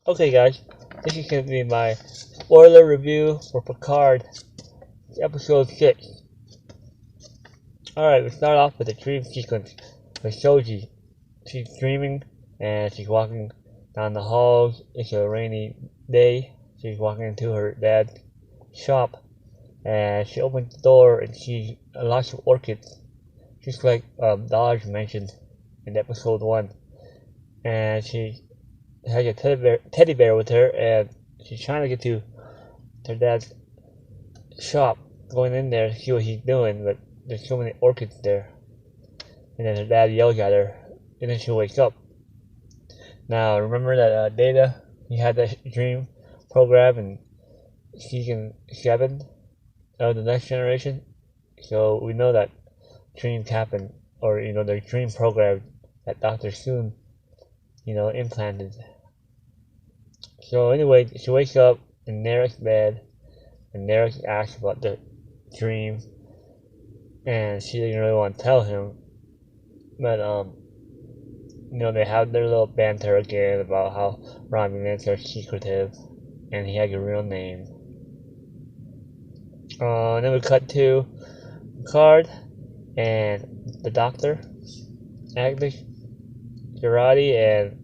Okay, guys, this is going to be my spoiler review for Picard, episode 6. Alright, we start off with a dream sequence with Shoji. She's dreaming and she's walking down the halls. It's a rainy day. She's walking into her dad's shop and she opens the door and sees lots of orchids, just like Dodge mentioned in episode 1. And she has a teddy bear with her, and she's trying to get to her dad's shop, going in there to see what he's doing, but there's so many orchids there. And then her dad yells at her, and then she wakes up. Now, remember that Data, he had that dream program in season 7 of the Next Generation? So we know that dreams happen, or, the dream program that Dr. Soon, implanted. So anyway, she wakes up in Narek's bed, and Narek asks about the dream, and she didn't really want to tell him. But they have their little banter again about how Romulans are secretive, and he has a real name. Then we cut to Picard and the Doctor, Agnes, Girardi, and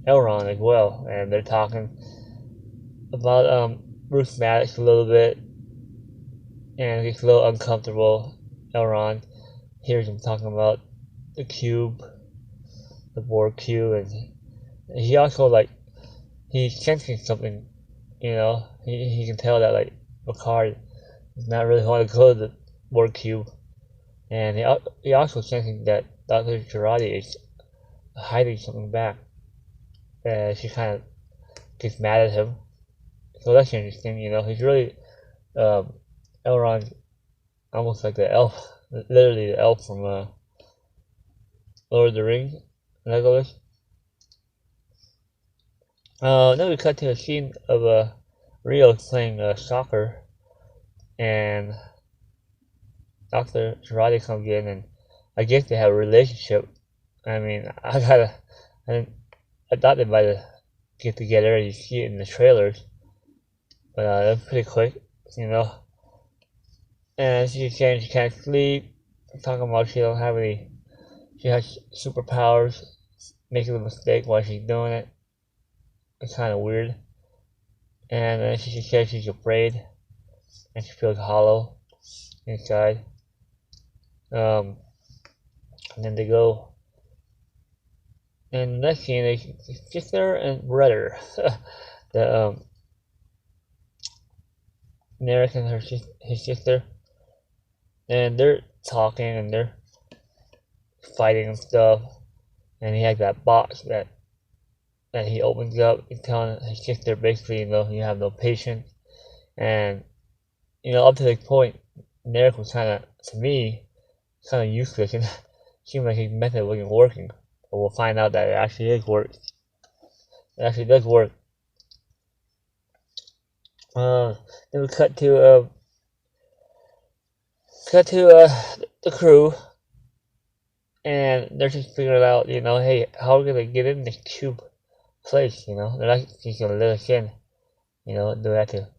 Elrond as well, and they're talking about Bruce Maddox a little bit, and he's a little uncomfortable. Elrond hears him talking about the cube, the Borg cube, and he also he's sensing something. He can tell that Picard does not really want to go to the Borg cube, and he also sensing that Dr. Girardi is hiding something back. She kind of gets mad at him. So that's interesting, he's really, Elrond, almost like the elf, literally the elf from, Lord of the Rings, Legolas. Then we cut to a scene of, Rio playing, soccer, and Dr. Girardi comes in, and I guess they have a relationship. I mean, I thought they might get together, you see it in the trailers. But that's pretty quick, And she's saying she can't sleep, talking about she has superpowers, making a mistake while she's doing it. It's kind of weird. And then she says she's afraid, and she feels hollow inside. And then they go. And the next scene, they sister and brother, the Narek and his sister, and they're talking and they're fighting and stuff. And he has that box that he opens up and telling his sister basically, you have no patience. And up to this point, Narek was to me, kind of useless, and seemed like his method wasn't working. But we'll find out that it actually is work. It actually does work. Then we cut to the crew, and they're just figuring out, hey, how are we gonna get in this cube place? They're not just gonna let us in. Do we have to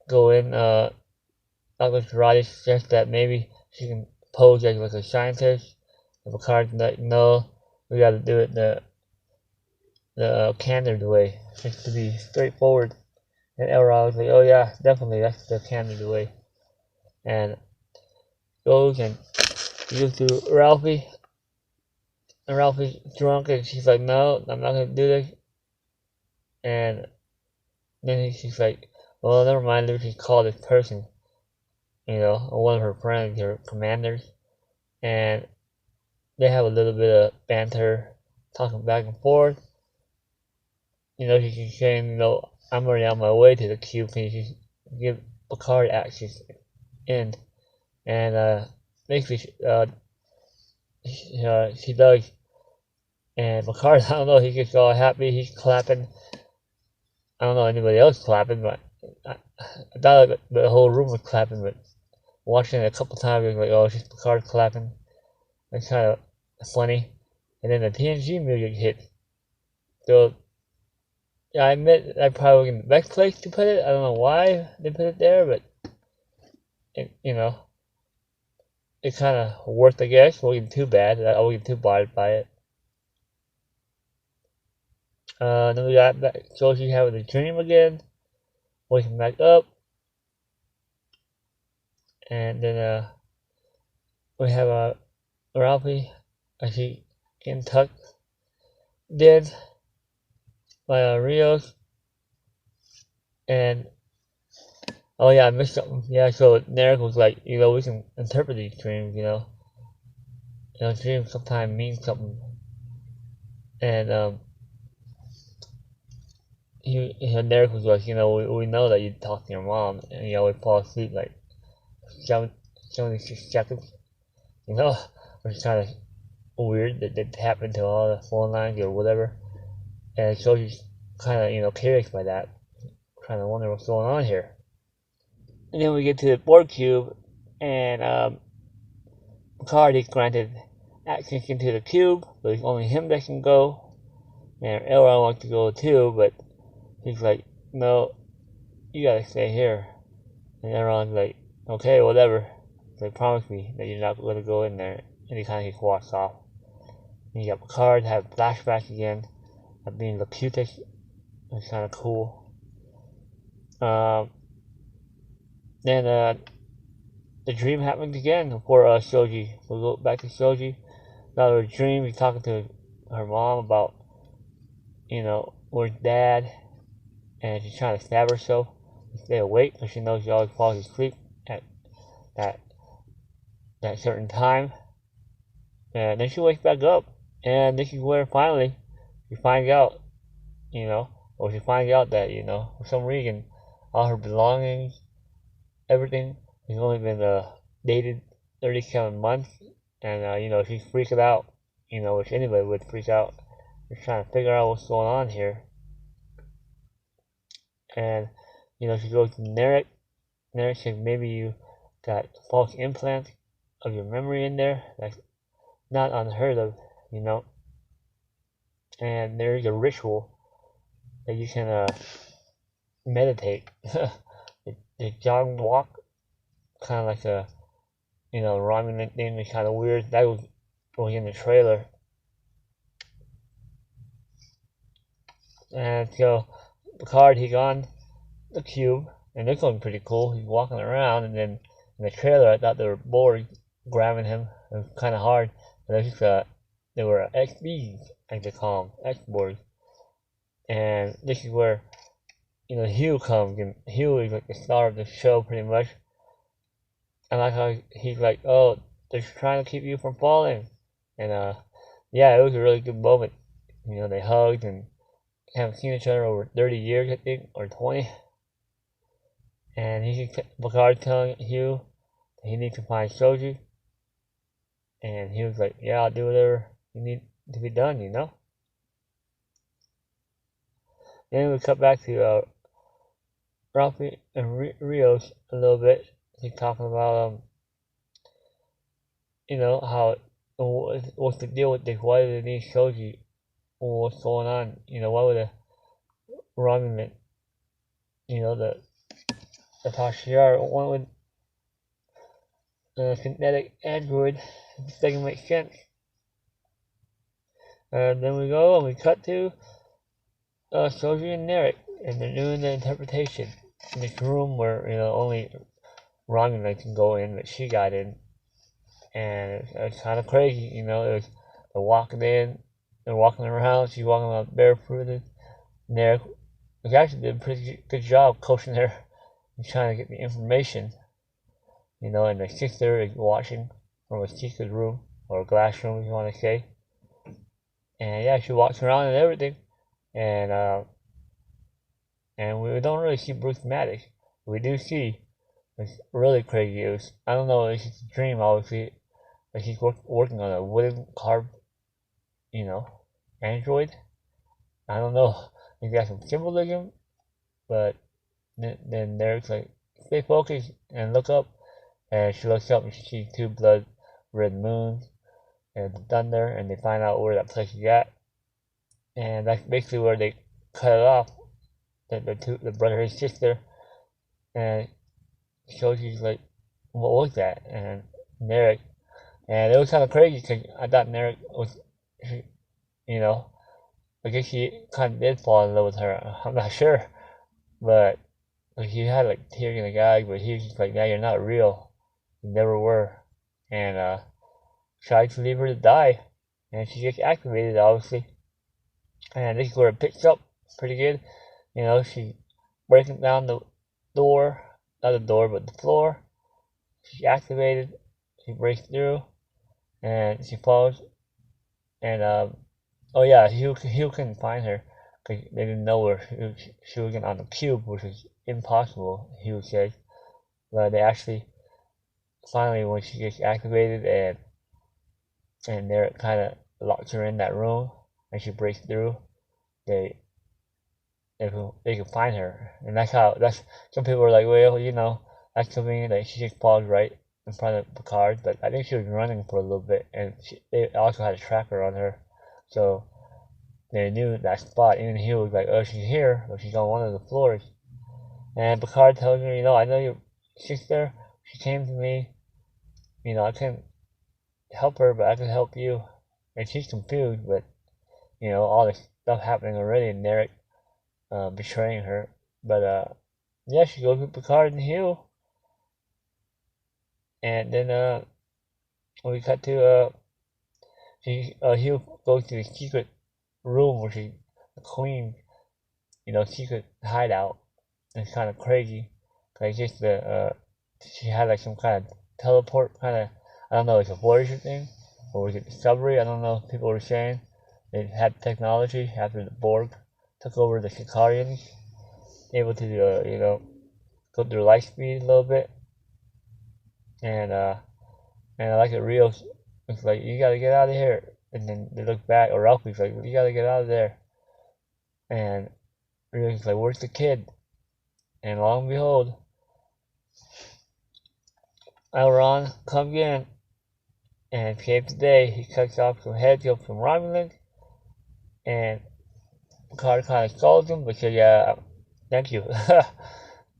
go in? Dr. Girardi suggests that maybe she can pose as a scientist. And Picard's like, no, we gotta do it the candid way, just to be straightforward. And Elrond was like, oh yeah, definitely, that's the candid way. And goes and goes to Ralphie. And Ralphie's drunk, and she's like, no, I'm not gonna do this. And then she's like, well, never mind, let me just call this person. One of her friends, her commanders. And they have a little bit of banter, talking back and forth. She's saying, I'm already on my way to the cube, can you just give Picard access in? And basically, she does. And Picard, I don't know, he gets all happy, he's clapping. I don't know anybody else clapping, but I thought the whole room was clapping, but watching it a couple times, I was like, oh, it's just Picard clapping. It's kind of funny. And then the TNG music hit. So Yeah, I admit I probably wasn't the best place to put it. I don't know why they put it there, but you know, it kind of worked, I guess. It wasn't too bad. I wasn't too bothered by it. Then we got back, Josie having a dream again, waking back up, and then we have Ralphie, as he getting tucked dead by Rios, and oh yeah, I missed something. Yeah, so Narek was like, we can interpret these dreams, dreams sometimes mean something, and Narek was like, we know that you talk to your mom, and you always fall asleep like 76 seconds, which is kind of weird that happened to all the phone lines or whatever, and so she's kind of, curious by that, trying to wonder what's going on here. And then we get to the board cube, and Picard is granted access into the cube, but it's only him that can go. And Elrond wants to go too, but he's like, no, you gotta stay here. And Elrond's like, okay, whatever. They promise me that you're not gonna go in there. And he kind of just walks off. And you got Picard have flashbacks again of being Laputus. It's kind of cool. Then the dream happens again for Shoji. We'll go back to Shoji. Another dream. He's talking to her mom about, where's dad, and she's trying to stab herself to stay awake because she knows she always falls asleep at that certain time. And then she wakes back up, and this is where finally she finds out, or she finds out that, for some reason, all her belongings, everything, has only been dated 37 months, and, she's freaking out, which anybody would freak out. Just trying to figure out what's going on here. And, she goes to Narek. Narek says maybe you got false implants of your memory in there. That's not unheard of, And there's a ritual that you can meditate. the jog walk, kind of like a, rhyming name is kind of weird. That was in the trailer. And so Picard, he's on the cube, and it's looking pretty cool. He's walking around, and then in the trailer, I thought they were bored grabbing him. It was kind of hard. But they were XBs, like they call them, X-boards. And this is where, Hugh comes, and Hugh is like the star of the show, pretty much. And like how he's like, oh, they're trying to keep you from falling. And yeah, it was a really good moment. They hugged and haven't seen each other over 30 years, I think, or 20. And Picard telling Hugh that he needs to find Shoji. And he was like, yeah, I'll do whatever you need to be done, Then we cut back to Ralphie and Rios a little bit. He's talking about, how, what's the deal with this? Why do they need Shoji? What's going on? Why would a Romulan, the Tashiar, why would a synthetic android? This doesn't make sense. And then we go and we cut to Shoji and Narek, and they're doing the interpretation in this room where only Romulan can go in, but she got in, and it's kind of crazy. They're walking in, they're walking around. She's walking around barefooted. Narek actually did a pretty good job coaching her and trying to get the information. And the sister is watching from a secret room or a glass room, if you want to say. And yeah, she walks around and everything. And we don't really see Bruce Maddox. We do see it's really crazy. I don't know, it's just a dream, obviously. But he's working on a wooden carved, android. I don't know. He's got some symbolism, but then there's like, stay focused and look up. And she looks up and she sees two blood red moons and thunder, and they find out where that place is at. And that's basically where they cut it off. The brother and sister, and Shoji's like, what was that? And Narek, and it was kind of crazy because I thought Narek was, you know, I guess he kind of did fall in love with her. I'm not sure, but like, he had like tears in the eyes, but he was just like, "Yeah, you're not real. You never were," and tried to leave her to die, and she gets activated, obviously, and this is where it picks up pretty good. You know, she breaking down the door, not the door, but the floor. She's activated. She breaks through, and she falls. And oh yeah, Hugh couldn't find her because they didn't know where she was on the cube, which was impossible. Hugh said, but they actually finally, when she gets activated and they're kind of locks her in that room, and she breaks through, they can find her, and that's some people are like, well, you know, that's convenient that she just falls right in front of Picard, but I think she was running for a little bit, and they also had a tracker on her, so they knew that spot. Even he was like, oh, she's here, but she's on one of the floors, and Picard tells her, you know, I know your sister, she came to me, you know, I couldn't help her, but I can help you, and she's confused, but you know, all this stuff happening already, and Narek betraying her, but yeah, she goes with Picard and Hugh, and then we cut to Hugh goes to the secret room where she the queen, you know, secret hideout. It's kind of crazy, cause just she had like some kind of teleport kind of, I don't know, it's a Voyager thing, or was it Discovery? I don't know. People were saying it had technology after the Borg took over the Shikarians, able to you know, go through light speed a little bit, and I like it real. It's like, you gotta get out of here, and then they look back, or Ralphie's like, you gotta get out of there, and Rio's like, where's the kid? And lo and behold, Elron comes in and saves the day. He cuts off some heads up from Romulan, and Picard kind of scolds him because, yeah, thank you.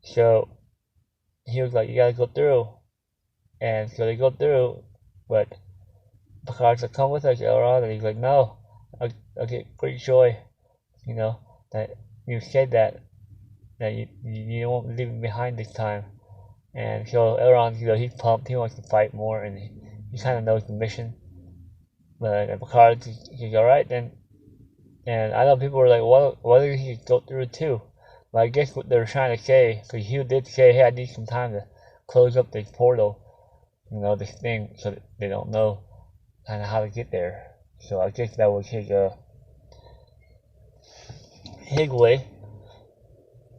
So he was like, you gotta go through, and so they go through, but Picard's like, come with us, Elrond, and he's like, no, I'll get great joy, you know, that you said that you won't leave me behind this time. And so Elrond, you know, he's pumped, he wants to fight more, and he kind of knows the mission, but Picard, he's alright then. And I know people were like, why did he go through too? But I guess what they were trying to say, because Hugh did say, hey, I need some time to close up this portal, you know, this thing, so that they don't know kind of how to get there. So I guess that was his way.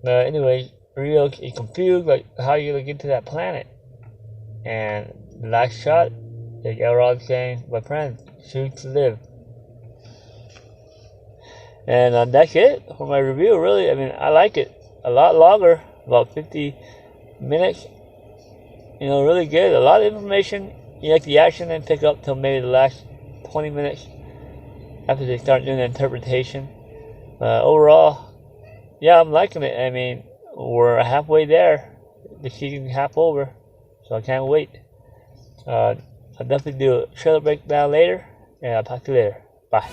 Anyway, Rio is confused, like, how are you gonna get to that planet? And the last shot, like Elrond saying, my friend, choose to live. And that's it for my review, really. I mean, I like it. A lot longer, about 50 minutes. You know, really good. A lot of information. You like the action and pick up till maybe the last 20 minutes after they start doing the interpretation. Overall, yeah, I'm liking it. I mean, we're halfway there. The season's half over, so I can't wait. I'll definitely do a trailer breakdown later, and I'll talk to you later. Bye.